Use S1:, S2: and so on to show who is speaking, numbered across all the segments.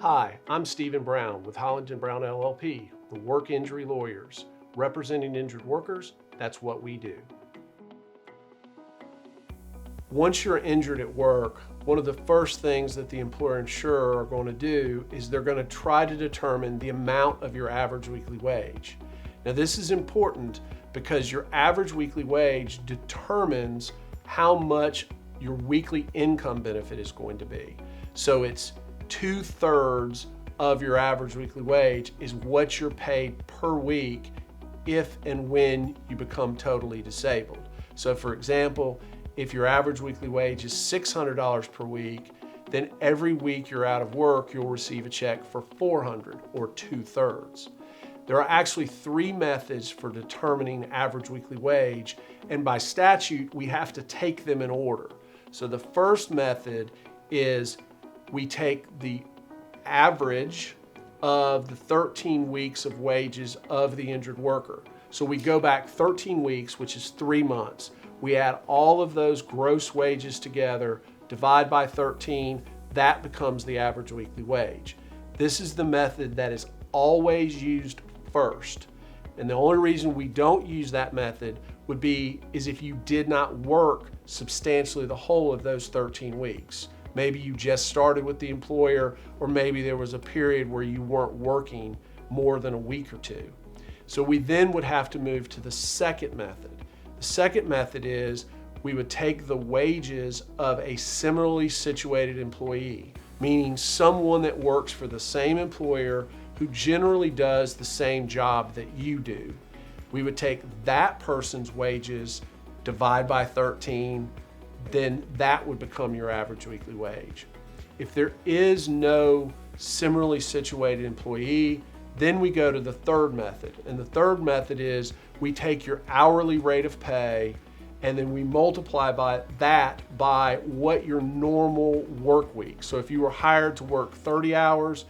S1: Hi, I'm Stephen Brown with Hollington Brown LLP, the Work Injury Lawyers. Representing injured workers, that's what we do. Once you're injured at work, one of the first things that the employer insurer are going to do is they're going to try to determine the amount of your average weekly wage. Now, this is important because your average weekly wage determines how much your weekly income benefit is going to be. So it's 2/3 of your average weekly wage is what you're paid per week if and when you become totally disabled. So for example, if your average weekly wage is $600 per week, then every week you're out of work, you'll receive a check for $400 or 2/3. There are actually three methods for determining average weekly wage, and by statute, we have to take them in order. So the first method is we take the average of the 13 weeks of wages of the injured worker. So we go back 13 weeks, which is 3 months. We add all of those gross wages together, divide by 13, that becomes the average weekly wage. This is the method that is always used first. And the only reason we don't use that method is if you did not work substantially the whole of those 13 weeks. Maybe you just started with the employer, or maybe there was a period where you weren't working more than a week or two. So we then would have to move to the second method. The second method is we would take the wages of a similarly situated employee, meaning someone that works for the same employer who generally does the same job that you do. We would take that person's wages, divide by 13, then that would become your average weekly wage. If there is no similarly situated employee, then we go to the third method. And the third method is we take your hourly rate of pay and then we multiply by what your normal work week. So if you were hired to work 30 hours,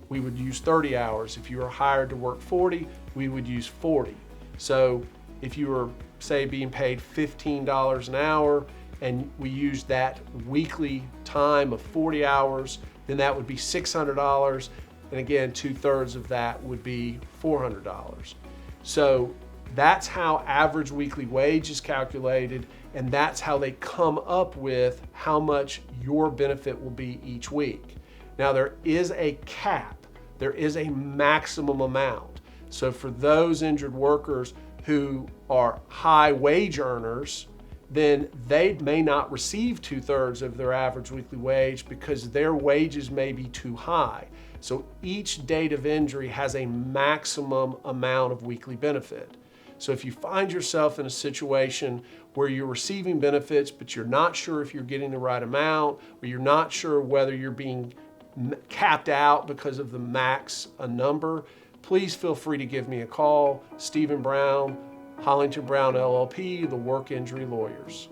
S1: we would use 30 hours. If you were hired to work 40, we would use 40. So if you were, say, being paid $15 an hour, and we use that weekly time of 40 hours, then that would be $600. And again, 2/3 of that would be $400. So that's how average weekly wage is calculated, and that's how they come up with how much your benefit will be each week. Now there is a cap, there is a maximum amount. So for those injured workers who are high wage earners, then they may not receive 2/3 of their average weekly wage because their wages may be too high. So each date of injury has a maximum amount of weekly benefit. So if you find yourself in a situation where you're receiving benefits, but you're not sure if you're getting the right amount, or you're not sure whether you're being capped out because of the max number, please feel free to give me a call. Stephen Brown, Hollington Brown LLP, the Work Injury Lawyers.